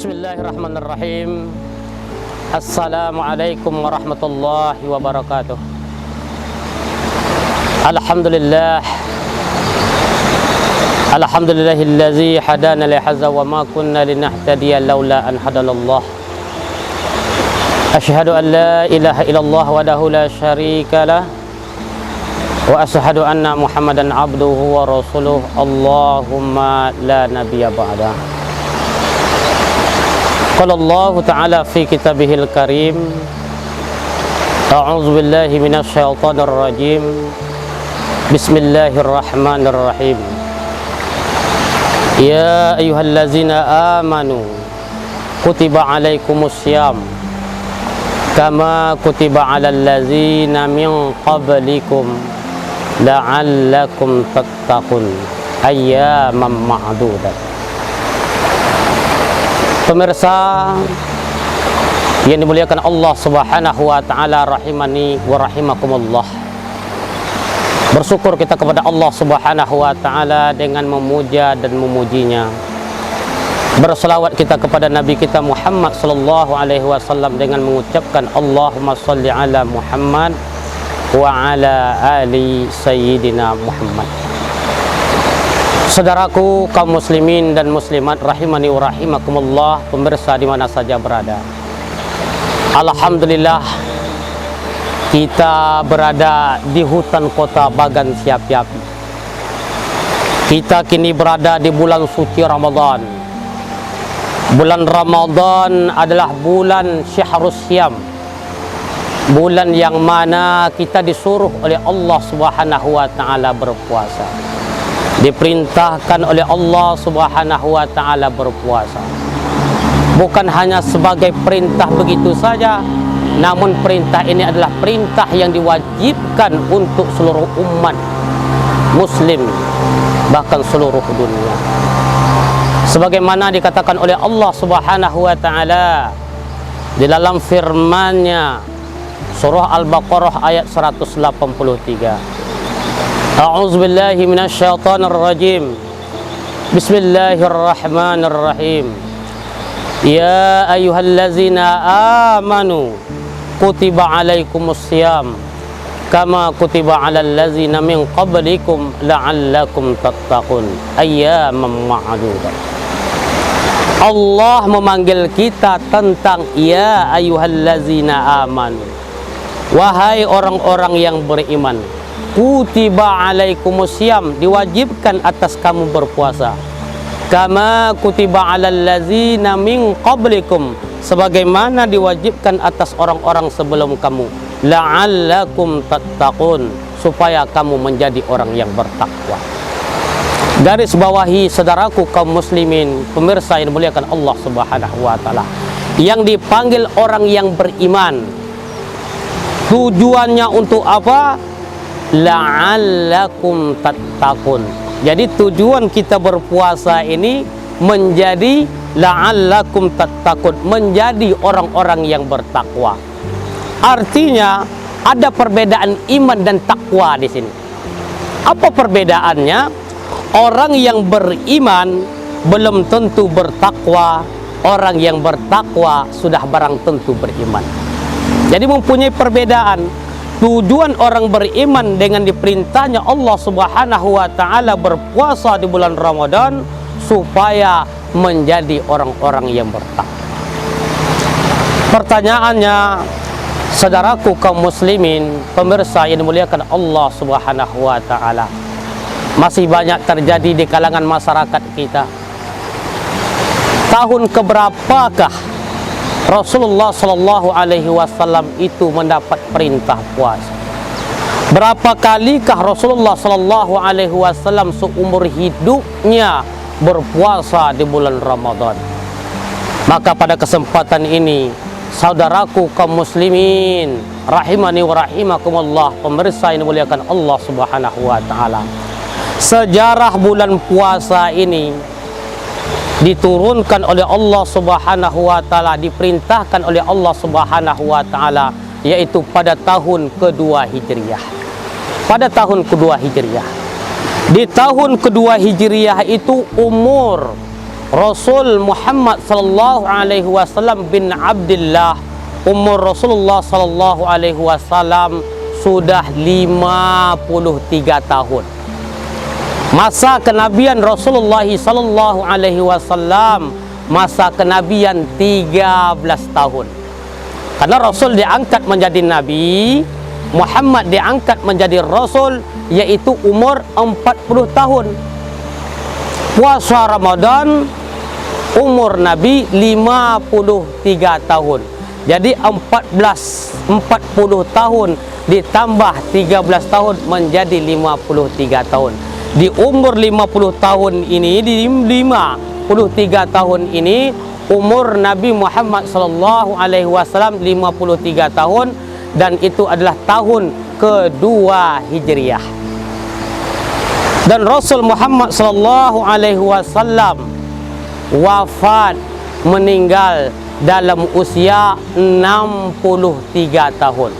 Bismillahirrahmanirrahim. Assalamualaikum warahmatullahi wabarakatuh. Alhamdulillahillazi hadana li hadza wa ma kunna linahtadiya laula an hadalallah. Asyhadu an la ilaha illallah wahdahu la syarika lah wa asyhadu anna Muhammadan abduhu wa rasuluh. Allahumma la nabiyya ba'da. Qala Allah Ta'ala fi kitabihil karim. A'udzu billahi minasy syaithanir rajim. Bismillahirrahmanirrahim. Ya ayyuhallazina amanu kutiba alaikumus syiyam kama kutiba alal ladzina min qablikum la'allakum tattaqun ayyaman ma'dudat. Pemirsa yang dimuliakan Allah Subhanahu wa taala, rahimani wa rahimakumullah. Bersyukur kita kepada Allah Subhanahu wa taala dengan memuja dan memujinya. Berselawat kita kepada Nabi kita Muhammad sallallahu alaihi wasallam dengan mengucapkan Allahumma shalli ala Muhammad wa ala ali sayyidina Muhammad. Saudaraku kaum muslimin dan muslimat rahimani wa rahimakumullah, pemirsa di mana saja berada. Alhamdulillah kita berada di hutan kota Bagan Siapiapi. Kita kini berada di bulan suci Ramadan. Bulan Ramadan adalah bulan Syahrus Syiyam, bulan yang mana kita disuruh oleh Allah Subhanahu wa taala berpuasa. Diperintahkan oleh Allah Subhanahu wa taala berpuasa. Bukan hanya sebagai perintah begitu saja, namun perintah ini adalah perintah yang diwajibkan untuk seluruh umat muslim, bahkan seluruh dunia. Sebagaimana dikatakan oleh Allah Subhanahu wa taala di dalam firman-Nya surah Al-Baqarah ayat 183. A'udzu billahi minasy syaithanir rajim. Bismillahirrahmanirrahim. Ya ayyuhallazina amanu kutiba alaikumus syiyam kama kutiba alal ladzina min qablikum la'allakum tattaqun ayyaman ma'dudat. Allah memanggil kita tentang ya ayyuhallazina amanu, wahai orang-orang yang beriman. Kutiba alaikumus syiyam, diwajibkan atas kamu berpuasa. Kama kutiba alal ladzina min qablikum, sebagaimana diwajibkan atas orang-orang sebelum kamu. La'allakum tattaqun, supaya kamu menjadi orang yang bertakwa. Garis bawahi saudaraku kaum muslimin, pemirsa yang dimuliakan Allah Subhanahu wa taala. Yang dipanggil orang yang beriman, tujuannya untuk apa? La'allakum tattaqun. Jadi tujuan kita berpuasa ini menjadi la'allakum tattaqun, menjadi orang-orang yang bertakwa. Artinya ada perbedaan iman dan takwa di sini. Apa perbedaannya? Orang yang beriman belum tentu bertakwa, orang yang bertakwa sudah barang tentu beriman. Jadi mempunyai perbedaan. Tujuan orang beriman dengan diperintahnya Allah Subhanahu wa taala berpuasa di bulan Ramadan supaya menjadi orang-orang yang bertakwa. Pertanyaannya, saudaraku kaum muslimin, pemirsa yang dimuliakan Allah Subhanahu wa taala, masih banyak terjadi di kalangan masyarakat kita. Tahun keberapakah Rasulullah Shallallahu Alaihi Wasallam itu mendapat perintah puasa? Berapa kalikah Rasulullah Shallallahu Alaihi Wasallam seumur hidupnya berpuasa di bulan Ramadan? Maka pada kesempatan ini, saudaraku kaum muslimin rahimani wa rahimakumullah, pemirsa yang dimuliakan Allah Subhanahu wa taala, sejarah bulan puasa ini diturunkan oleh Allah Subhanahu wa taala, diperintahkan oleh Allah Subhanahu wa taala, yaitu pada tahun kedua Hijriah. Pada tahun kedua Hijriah. Di tahun kedua Hijriah itu umur Rasul Muhammad sallallahu alaihi wasallam bin Abdullah, umur Rasulullah sallallahu alaihi wasallam sudah 53 tahun. Masa kenabian Rasulullah sallallahu alaihi wasallam, masa kenabian 13 tahun. Karena Rasul diangkat menjadi nabi, Muhammad diangkat menjadi Rasul, yaitu umur 40 tahun. Puasa Ramadan umur Nabi 53 tahun. Jadi 40 tahun ditambah 13 tahun menjadi 53 tahun. Di umur 50 tahun ini, di 53 tahun ini, umur Nabi Muhammad sallallahu alaihi wasallam 53 tahun, dan itu adalah tahun kedua Hijriah. Dan Rasul Muhammad sallallahu alaihi wasallam wafat, meninggal dalam usia 63 tahun,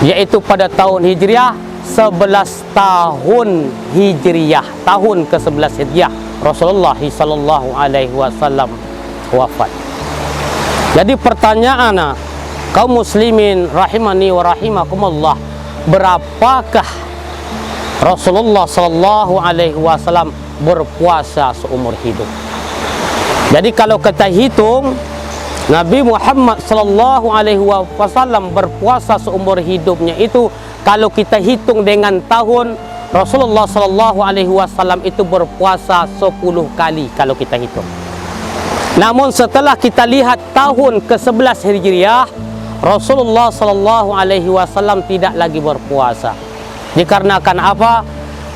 yaitu pada tahun Hijriah 11 tahun Hijriah, tahun ke-11 Hijriah Rasulullah sallallahu alaihi wasallam wafat. Jadi pertanyaan kaum muslimin rahimani wa rahimakumullah, berapakah Rasulullah sallallahu alaihi wasallam berpuasa seumur hidup? Jadi kalau kita hitung, Nabi Muhammad sallallahu alaihi wasallam berpuasa seumur hidupnya itu, kalau kita hitung dengan tahun, Rasulullah sallallahu alaihi wasallam itu berpuasa 10 kali kalau kita hitung. Namun setelah kita lihat tahun ke-11 Hijriah, Rasulullah sallallahu alaihi wasallam tidak lagi berpuasa. Dikarenakan apa?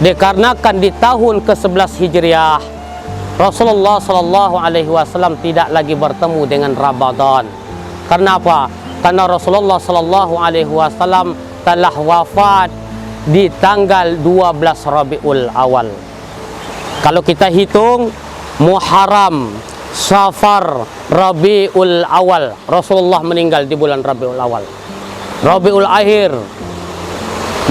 Dikarenakan di tahun ke-11 Hijriah, Rasulullah sallallahu alaihi wasallam tidak lagi bertemu dengan Ramadan. Kenapa? Karena Rasulullah sallallahu alaihi wasallam telah wafat di tanggal 12 Rabiul Awal. Kalau kita hitung Muharram, Safar, Rabiul Awal, Rasulullah meninggal di bulan Rabiul Awal. Rabiul Akhir,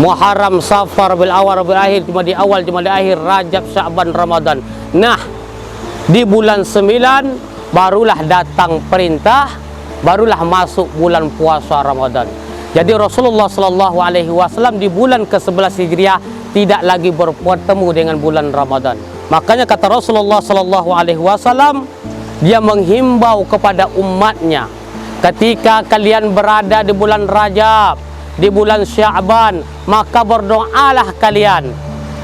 Muharram, Safar, Rabiul Awal, Rabiul Akhir, cuma di awal, cuma di akhir, Rajab, Sya'ban, Ramadan. Nah, di bulan 9 barulah datang perintah, barulah masuk bulan puasa Ramadan. Jadi Rasulullah sallallahu alaihi wasallam di bulan ke-11 Hijriah tidak lagi bertemu dengan bulan Ramadan. Makanya kata Rasulullah sallallahu alaihi wasallam, dia menghimbau kepada umatnya, ketika kalian berada di bulan Rajab, di bulan Sya'ban, maka berdoalah kalian,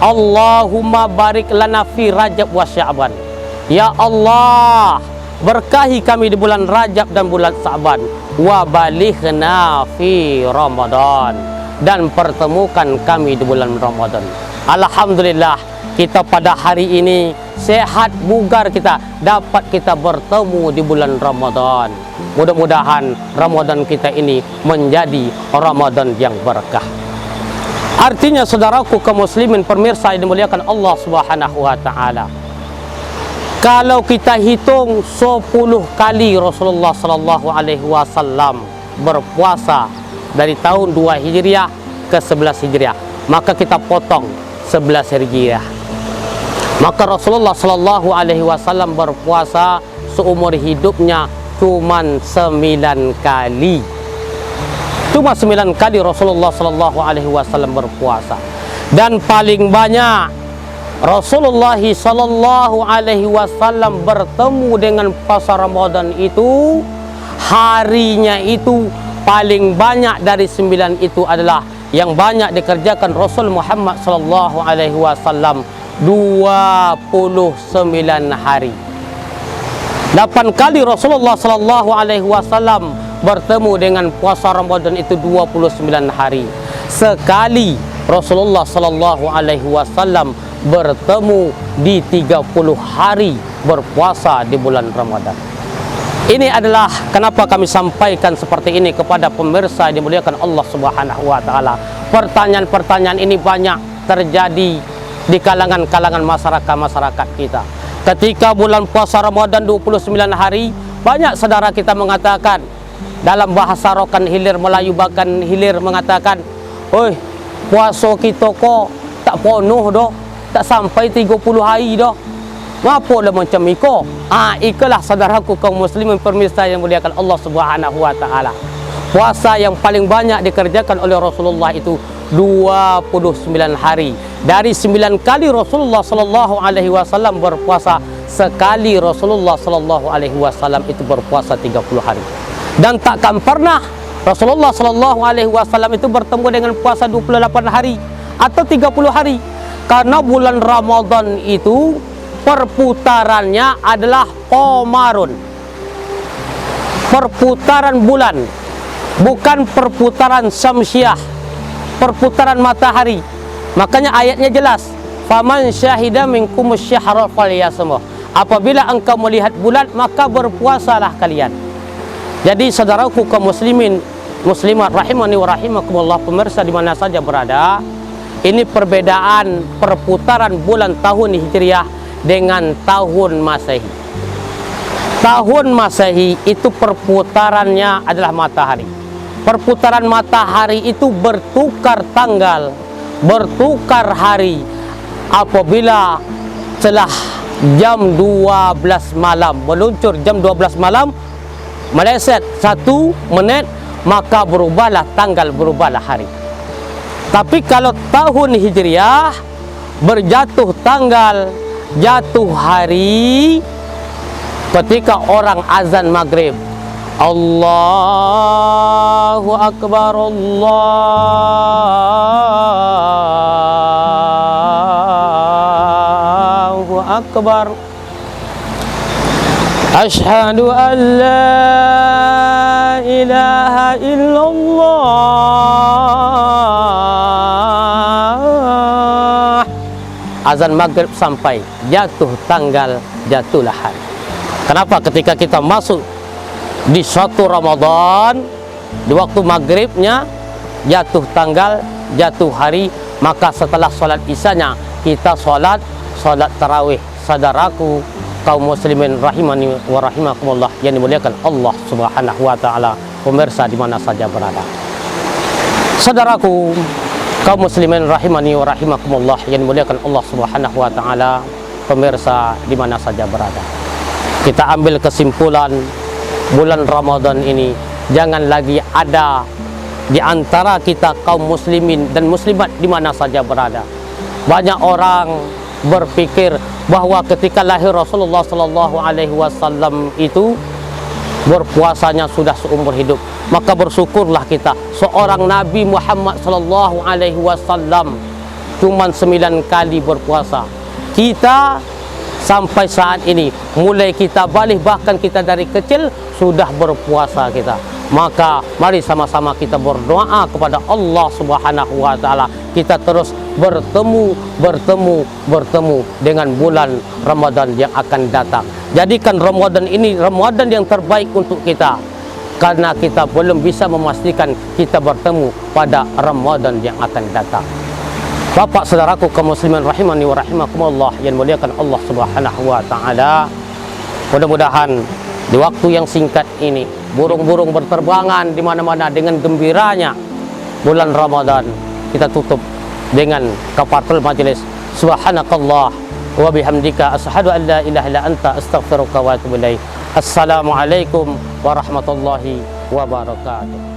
Allahumma barik lana fi Rajab wa Sya'ban. Ya Allah, berkahi kami di bulan Rajab dan bulan Sya'ban, wa balighna fi Ramadan, dan pertemukan kami di bulan Ramadan. Alhamdulillah, kita pada hari ini sehat bugar, kita dapat kita bertemu di bulan Ramadan. Mudah-mudahan Ramadan kita ini menjadi Ramadan yang berkah. Artinya saudaraku kaum muslimin pemirsa yang dimuliakan Allah Subhanahu wa taala, kalau kita hitung 10 kali Rasulullah sallallahu alaihi wasallam berpuasa dari tahun 2 Hijriah ke 11 Hijriah, maka kita potong 11 Hijriah. Maka Rasulullah sallallahu alaihi wasallam berpuasa seumur hidupnya cuman 9 kali. Cuma 9 kali Rasulullah sallallahu alaihi wasallam berpuasa. Dan paling banyak Rasulullah sallallahu alaihi wasallam bertemu dengan puasa Ramadan itu, harinya itu paling banyak dari 9 itu adalah yang banyak dikerjakan Rasul Muhammad sallallahu alaihi wasallam 29 hari. 8 kali Rasulullah sallallahu alaihi wasallam bertemu dengan puasa Ramadan itu 29 hari. Sekali Rasulullah sallallahu alaihi wasallam bertemu di 30 hari berpuasa di bulan Ramadan. Ini adalah kenapa kami sampaikan seperti ini kepada pemirsa yang dimuliakan Allah Subhanahu wa taala. Pertanyaan-pertanyaan ini banyak terjadi di kalangan masyarakat kita. Ketika bulan puasa Ramadan 29 hari, banyak saudara kita mengatakan, dalam bahasa Rokan Hilir Melayu bahkan Hilir mengatakan, "Oi, puasa kita kok tak penuh doh, tak sampai 30 hari doh." Ngapo lah macam iko? Ikalah saudaraku kaum muslimin pemirsa yang muliakan Allah Subhanahu wa taala. Puasa yang paling banyak dikerjakan oleh Rasulullah itu 29 hari. Dari 9 kali Rasulullah sallallahu alaihi wasallam berpuasa, sekali Rasulullah sallallahu alaihi wasallam itu berpuasa 30 hari. Dan takkan pernah Rasulullah sallallahu alaihi wasallam itu bertemu dengan puasa 28 hari atau 30 hari. Karena bulan Ramadan itu perputarannya adalah qamarun, perputaran bulan, bukan perputaran syamsiah, perputaran matahari. Makanya ayatnya jelas, faman syahida minkumus syahra falyasumhu. Apabila engkau melihat bulan, maka berpuasalah kalian. Jadi saudaraku kaum muslimin muslimat rahimani wa rahimakumullah, pemirsa di mana saja berada, ini perbedaan perputaran bulan tahun Hijriah dengan tahun Masehi. Tahun Masehi itu perputarannya adalah matahari. Perputaran matahari itu bertukar tanggal, bertukar hari apabila telah jam 12 malam, meluncur jam 12 malam, meleset 1 menit, maka berubahlah tanggal, berubahlah hari. Tapi kalau tahun Hijriah berjatuh tanggal, jatuh hari ketika orang azan maghrib. Allahu Akbar, Allahu Akbar, Asyhadu an la ilaha illallah. Azan maghrib sampai, jatuh tanggal, jatuhlah hari. Kenapa? Ketika kita masuk di suatu Ramadan, di waktu maghribnya jatuh tanggal, jatuh hari, maka setelah sholat isyanya kita sholat tarawih. Saudaraku kaum muslimin rahimani wa rahimakumullah yang dimuliakan Allah Subhanahu wa taala, pemirsa di mana saja berada. Saudaraku kaum muslimin rahimani wa rahimakumullah yang dimuliakan Allah Subhanahu wa taala, pemirsa di mana saja berada. Kita ambil kesimpulan, bulan Ramadan ini jangan lagi ada di antara kita kaum muslimin dan muslimat di mana saja berada. Banyak orang berpikir bahwa ketika lahir Rasulullah sallallahu alaihi wasallam itu berpuasanya sudah seumur hidup. Maka bersyukurlah kita, seorang Nabi Muhammad sallallahu alaihi wasallam cuma 9 kali berpuasa. Kita sampai saat ini, mulai kita balik, bahkan kita dari kecil sudah berpuasa kita. Maka mari sama-sama kita berdoa kepada Allah Subhanahu wa taala, kita terus bertemu dengan bulan Ramadan yang akan datang. Jadikan Ramadan ini Ramadan yang terbaik untuk kita, karena kita belum bisa memastikan kita bertemu pada Ramadan yang akan datang. Bapak saudaraku kaum muslimin rahimani wa rahimakumullah yang muliakan Allah Subhanahu wa taala, mudah-mudahan di waktu yang singkat ini burung-burung berterbangan di mana-mana dengan gembiranya bulan Ramadan. Kita tutup dengan kafaratul majelis. Subhanakallah wa bihamdika asyhadu an la ilaha illa anta astaghfiruka wa atubu ilaik. Assalamualaikum warahmatullahi wabarakatuh.